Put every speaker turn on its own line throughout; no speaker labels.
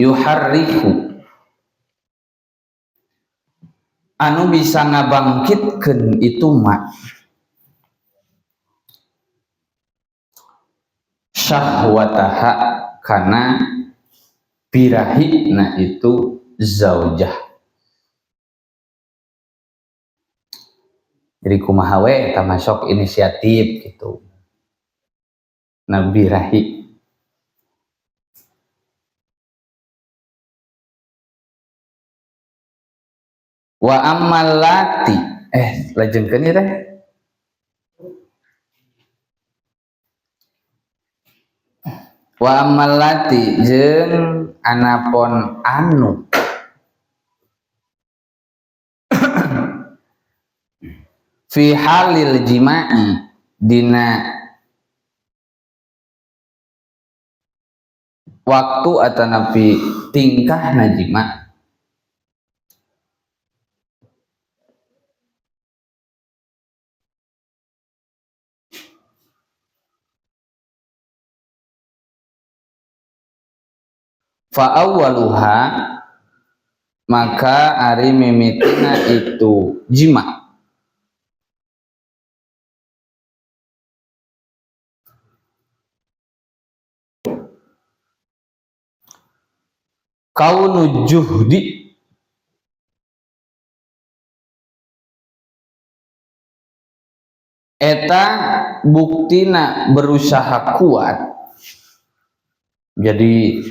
yuharriku anu bisa ngabangkitkeun itu mah syahwataha kana birahina itu zaujah. Jadi kumaha we eta masuk inisiatif gitu. Nah birahi wa ammalati lajengkeun ieu teh wa ammalati jeung anapun anu fi halil jima'i dina waktu atanapi tingkah najima fa awwaluha maka ari mimitina itu jima kaunu juhdi eta buktina berusaha kuat jadi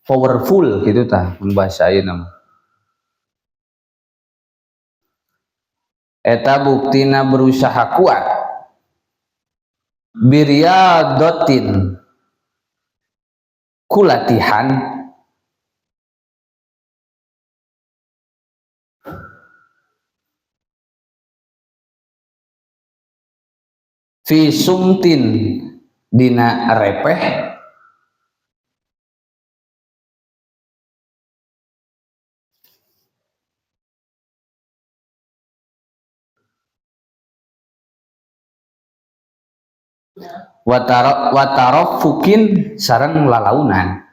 powerful gitu tah membahasain nama eta buktina berusaha kuat biriyadatin kulatihan fi sumtin dina repeh watarofukin sareng lalaunan.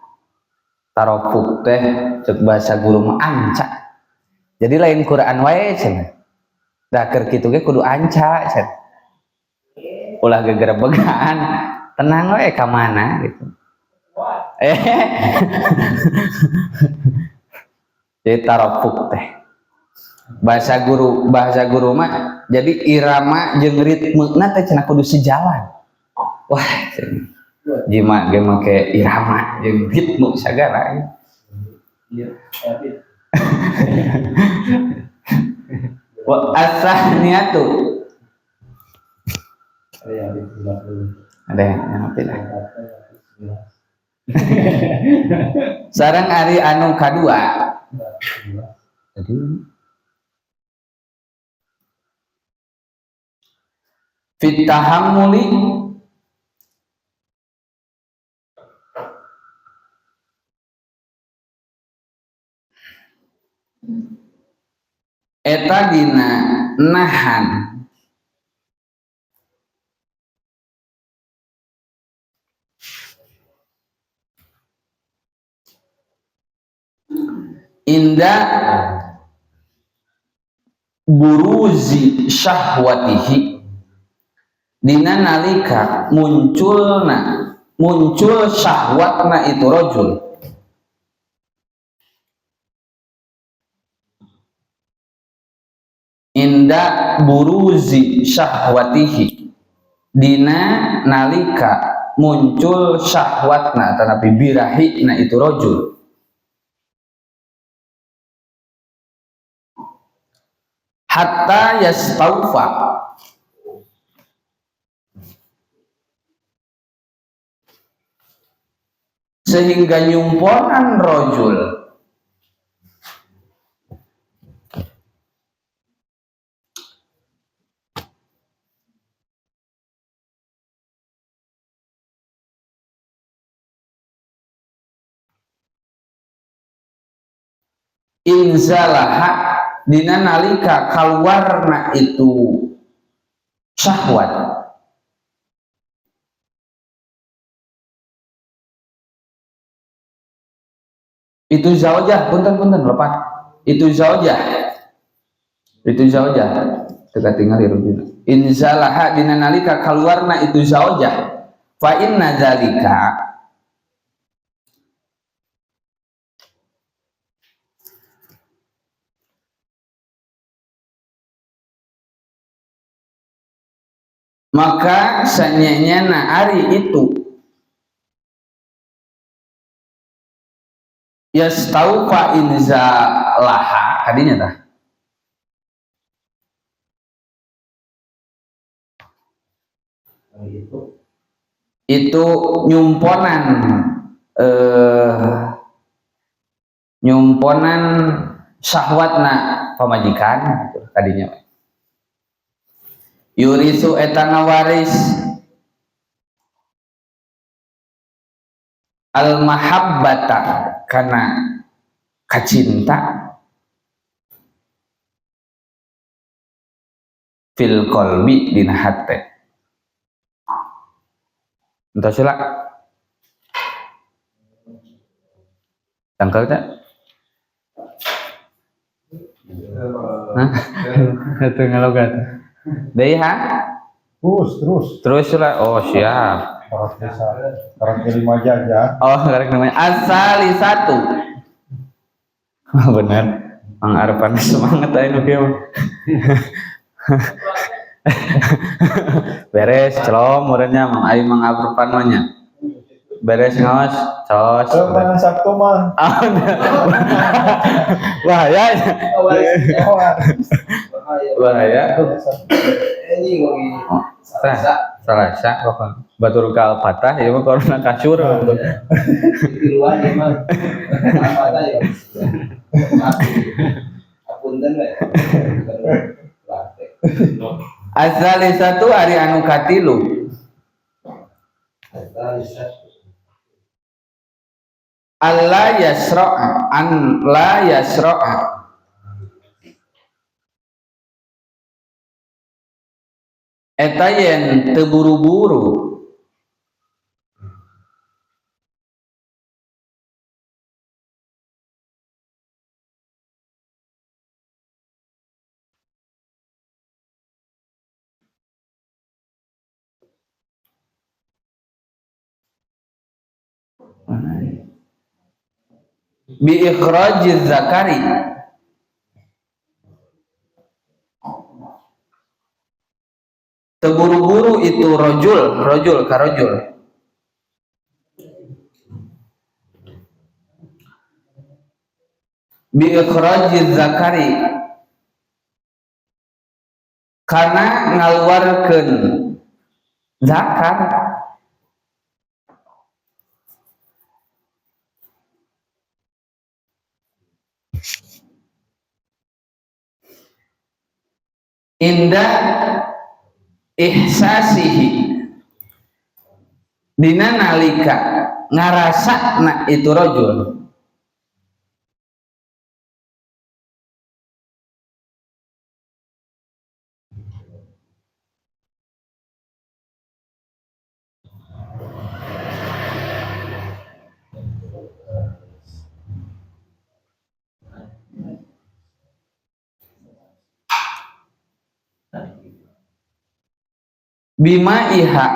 Tarofuk teh cek bahasa guru mah anca. Jadi lain Quran wae cenah. Da keur kitu ge kudu anca cenah. Ulah gegerebegan, tenang wae ka mana gitu. Jadi tarofuk teh. Bahasa guru mah jadi irama jeung ritmena teh cenah kudu sejalan. Wah, jima ge make irama jeung ritme sagala. Wa asahniatu. Ada yang ngerti lah. Sareng ari anu kadua. Jadi fit tahammuli eta dina nahan inda buruzi syahwatihi dina nalika muncul syahwatna itu rajul inda buruzi syahwatihi dina nalika muncul syahwatna tanapi birahina itu rajul hatta yastaufa sehingga nyumponan rajul inzalaha dina nalika kaluarna itu syahwat Itu zaujah, punten lepat. Itu zaujah teka tinggal dirujuna. Inzalaha dina nalika kaluarna itu zaujah fa inna zalika maka sanyanyana ari itu yastaufa inzalaha kadinya tah itu nyumponan nyumponan syahwatna pamajikan tadinya yurisu etana waris al mahabbata kana kacinta fil qalbi dina hate entah sila tangkal tak itu ngalogat deh ha terus lah oh siap
karang kelima aja
oh karek namanya asali satu bener Mang Arfan semangat aja nu kieu beres celom urangnya Mang Ai Mang Arfan mah nya beres ngawas cos
Mangan Sabtu mah
bahaya bahaya
ini
salah syak kok batur kal patah ya mah corona kasur
di luar emang apa ya apunten we
azali satu hari anu katilu Allah yasra'a an la yasra'a eta yen teu buru-buru bi ikhrajiz zakari teburu-buru itu rojul karojul bi ikhrajiz zakari karena ngaluarkeun zakat indah ihsasihi dina nalika ngarasana itu rojul bima iha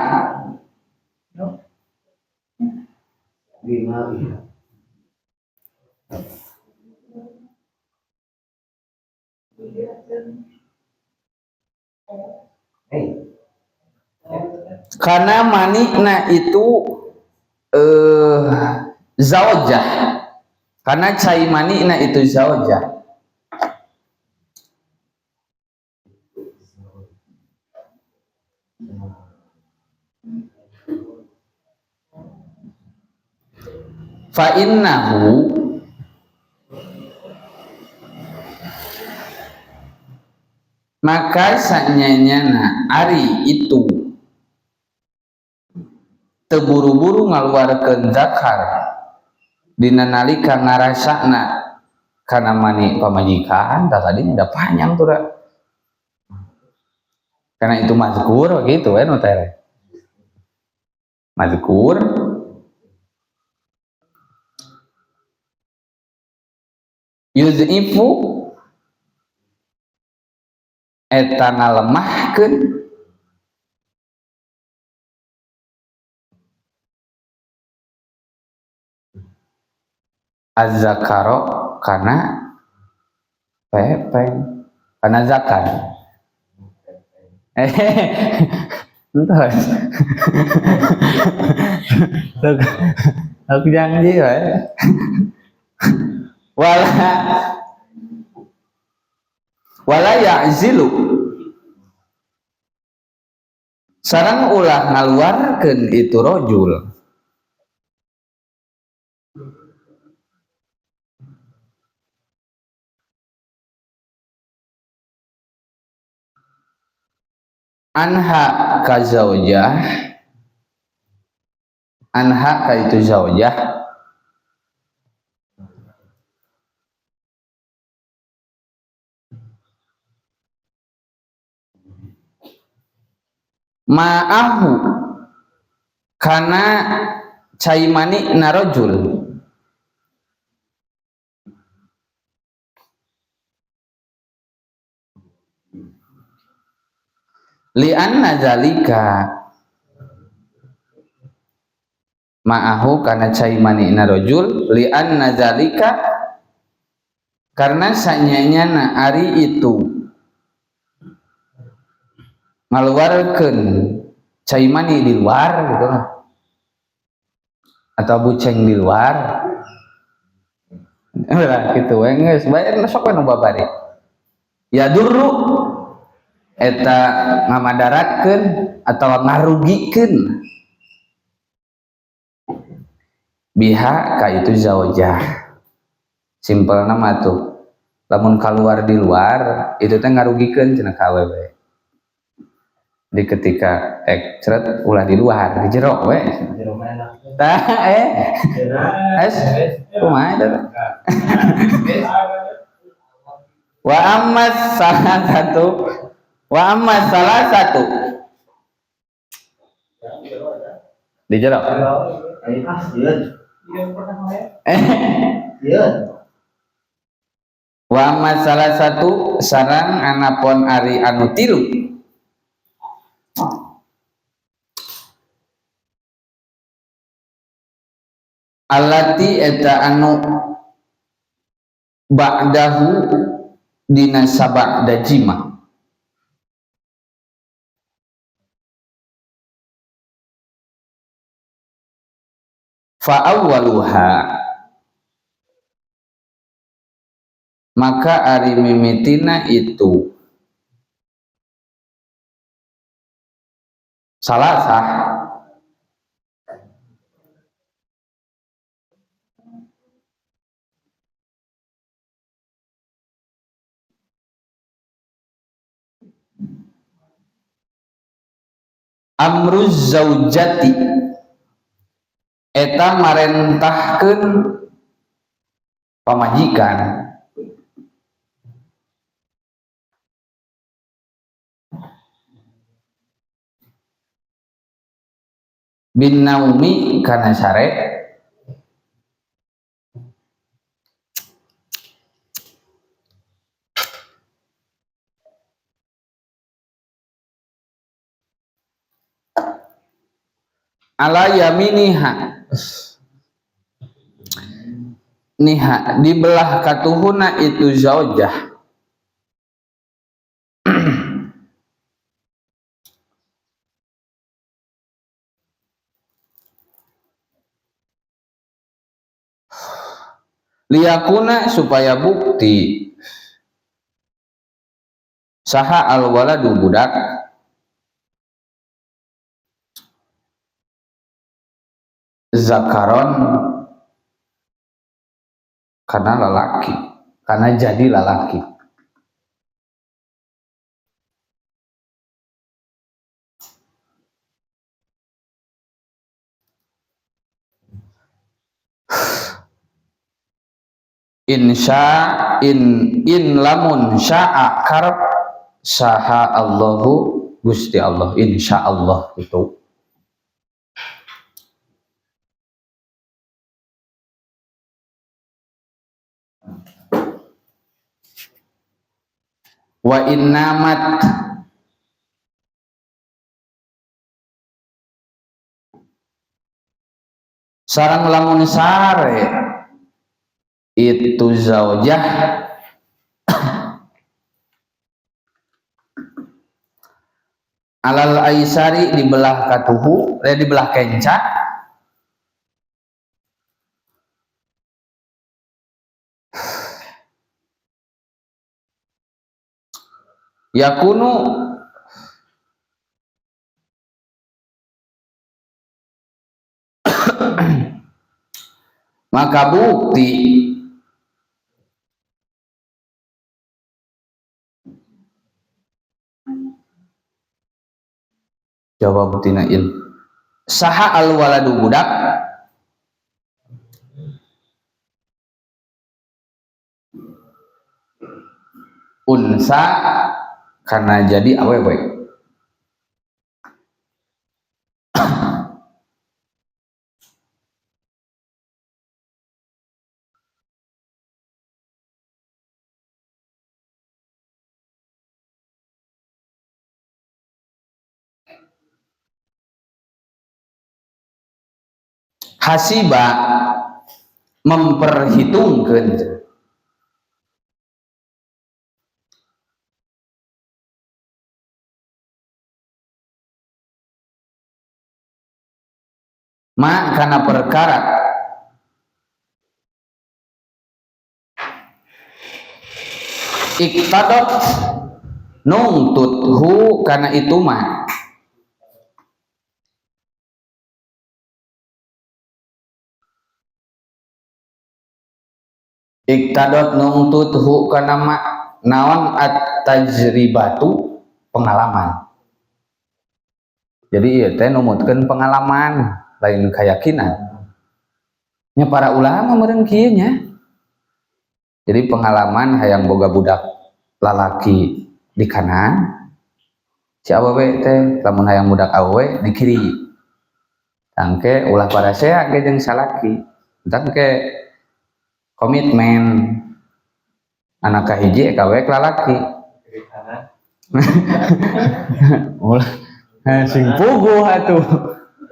karena manikna itu zaujah karena cai manikna itu zaujah fa innahu maka sanyanyana ari itu teburu-buru ngaluarkeun zakar dina nalika ngarasana kana mani pamajikan tadinya udah panjang tuh dah. Karena itu mazkur gitu nu teh mazkur yudhifu eta ngalemahkeun az-zakaro kana pepeng kana zakar entos aku janji wae wala ya'zilu sareng ulah ngaluarkeun itu rajul anha ka zaujah anha ka itu zaujah ma'ahu kana caimani narojul li'anna zalika ma'ahu kana caimani narojul li'anna zalika karena sanyanya ari itu ngaluarkeun caimani di luar gitu lah atau buceng di luar lah gitu we geus bae sok we nu babari ya durru eta ngamadaratkeun atau ngarugikeun biha ka itu zaujah simpelna mah tuh lamun keluar di luar itu teh ngarugikeun cenah ka awewe di ketika ceret ulah di luar di jero we
Jero mana?
tah es kumaha eta wa amma salah satu di jero wa amma salah satu sarang anapun ari anu tilu allati eta anu ba'dahu dina saba'da jima fa awwaluha maka ari mimitina itu salasah amruz zaujati eta marentahkeun pamajikan bin naumi kana sare ala yaminiha niha di belah katuhuna itu zaujah liyakuna supaya bukti saha al waladu budak zakaron karena lalaki karena jadi lalaki in lamun sya'a karab saha Allahu Gusti Allah insya Allah itu wa innamat sareng lamun sare itu zaujah alal aisari dibelah katuhu dibelah kenca yakunu maka bukti jawab buktina saha al waladu budak unsa karena jadi awewe hasiba memperhitungkan ma kana perkara iktadot nungtut hu kana itu mah iktadot nungtut hu kana ma naon at-tajribatu pengalaman. Jadi ieu teh numutkeun pengalaman lain keyakinan. Nya para ulama meureun kieu nya. Jadi pengalaman hayang boga budak lalaki di kanan, si awewe teh lamun hayang budak awewe di kiri. Tangke ulah parasea ge jeung salaki. Tangke komitmen anak kahiji kawe lalaki. Ulah sing puguh atuh.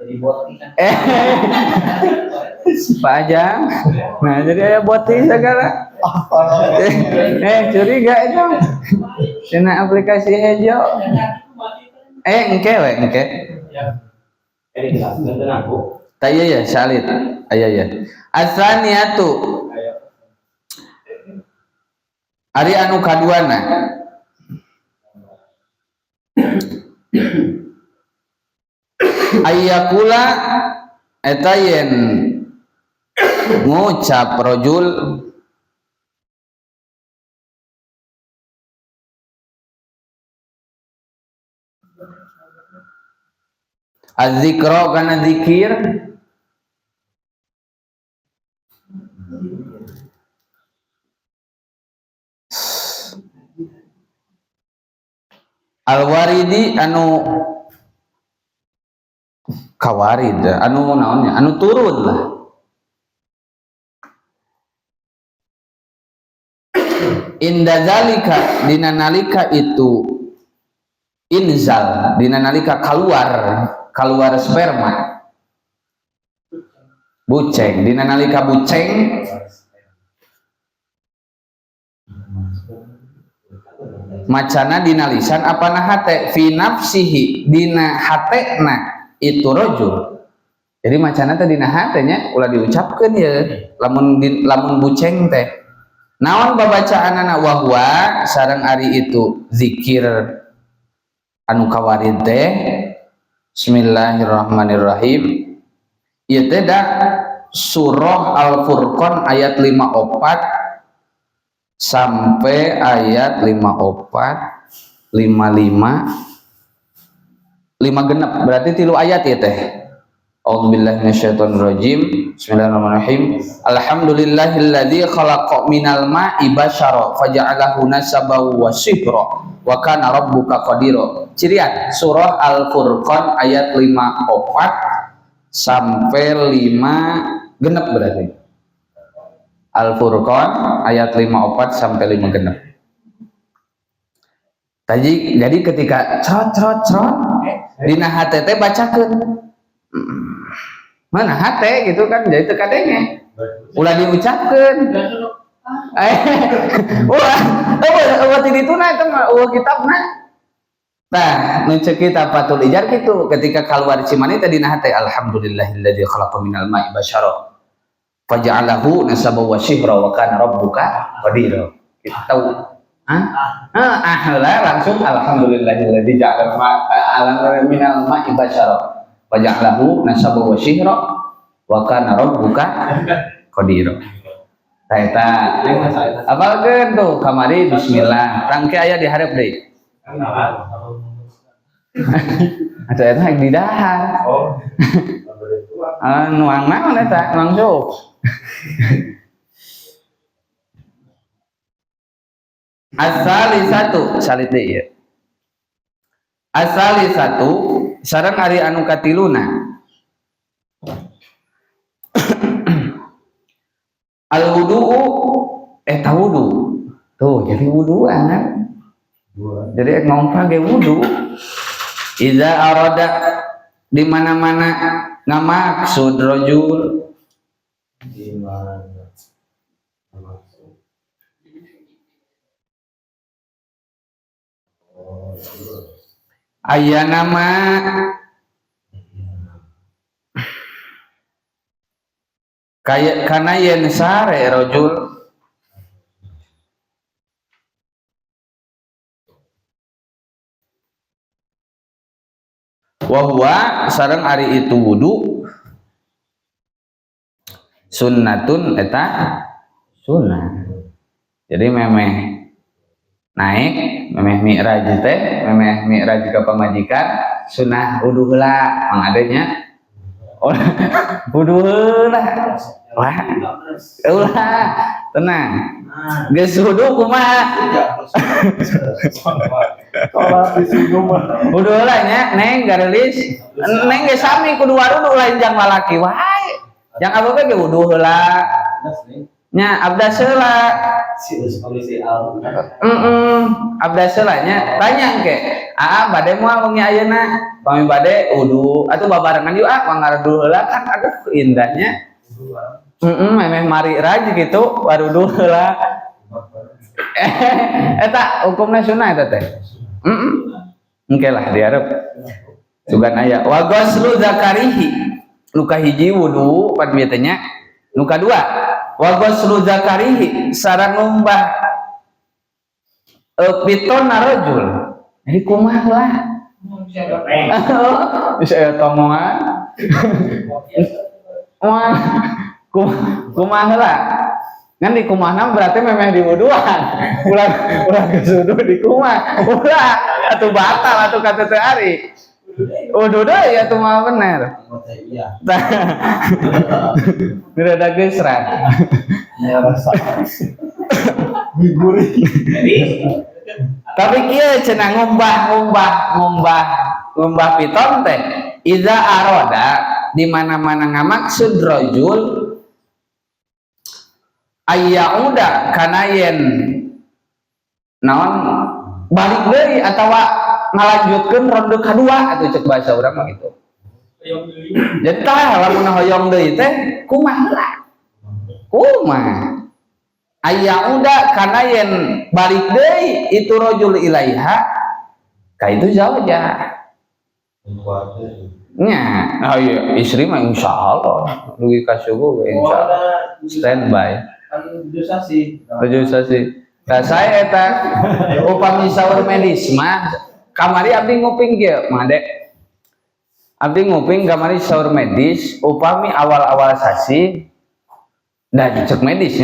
Jadi boti kan.
Pak Ajang. Nah, jadi aya boti segala. Curiga itu. Cenah aplikasi hejo. Engke we, engke.
Ini jelaskan dengan aku.
Taya ya, salit. Aya ya. Asaniatu. Ari anu kaduana. Ayyakula eta yen ngucap rajul az-zikra kana zikir al-waridi anu kawarid anu naonnya anu turun lah inda zalika dina nalika itu inzal dina nalika keluar sperma buceng dina nalika buceng macana dina lisan apa na hate fi nafsihi dina hatena itu rojul. Jadi macana teh dina hatenya ulah diucapkeun ya lamun buceng teh. Naon babacaanana wa huwa sareng ari itu zikir anu kawarid teh Bismillahirrahmanirrahim. Ieu teh da surah Al-Furqan ayat 54 sampai ayat 54 55 5 genep berarti 3 ayat ya teh. A'udzubillahi minasyaitonirrajim. Bismillahirrahmanirrahim. Alhamdulillahilladzi khalaqa minal ma'i basyara faja'alahu nasaban wa sihra wa kana rabbuka qadira. Cirian surah Al-Furqan ayat 54 sampai 5 genep berarti. Al-Furqan ayat 54 sampai 5 genep. jadi ketika cerot dina hate teh bacakeun mana hate gitu kan jadi teu kadenge ulah diucapkeun wah dituna itu mah kitabna nah nu ceuk kitab Fathul Ijar kitu ketika kaluar cimani teh dina hate alhamdulillahilladzi khalaqa minal ma'i basyara faja'alahu nasaba wa syihra wa kana rabbuka qadira kita langsung alhamdulillahilladzi ja'ala minal ma'i basyara faja'alahu nasaba wa syihra wa kana rabbuka qadira eta apalkeun tuh kamari bismillah tangke aya di hareup deui ada eta di dahar nuang naon eta langsung asalisatu salit deui ya asalisatu sareng ari anu katiluna al wudu'u eta wudu tuh jadi wuduan jadi ngomong ge wudu iza arada di mana-mana ngamaksud rajul
di mana maksud
aya nama kayak kana yen sare rajul wahwa sareng ari itu wudu sunnatun eta sunnah jadi memeh naik memeh mi'raj teh memeh mi'raj ka pamajikan sunnah wudu heula mangadenya wudu heula wah ulah tenang geus wudu kumaha
sholat di sini mah
wudu heula nya neng garelis neng ge sami kudu wadudu lain jang lalaki wae yang aboge ge wudu heula nya abdas heula abdas heula nya tanya engke bade moal wengi ayeuna pami bade wudu atuh babarengan yuk pangarudu heula kan aduh indahnya memeh mari raj gitu wadudu heula eta hukumna sunnah eta teh engke lah diarep sugan aya wa ghuslu zakarihi nu kahiji wudu pan bieu teh nya nu kadua wa ghuslu zakarihi sareng ngumbah piton rajul jadi kumaha lah bisa aya tomongan kumaha lah kan di kumaha berarti memang di wuduan ulah geus wudu di kumaha ulah atuh batal atuh kata teu ari wudu deui atuh mah bener rada geusran tapi kieu cenah ngumbah piton teh iza aroda di mana-mana ngamaksud rajul ayyauda kana yen naon balik deui atawa ngalanjutkeun ronde kadua atuh cek bahasa urang mah gitu. Jadi tah lamun hoyong deui teh kumaha lah. Kumaha ayyauda kana yen balik deui itu rajul ilaiha ka itu zauja. Nya, iya istri mah insyaallah dugi ka subuh insyaallah standby. Tujuh sasi. Nah saya eta upami saur medis mah kamari abdi nguping kieu mah dek. Abdi nguping kamari saur medis upami awal-awal sasi da cek medisnya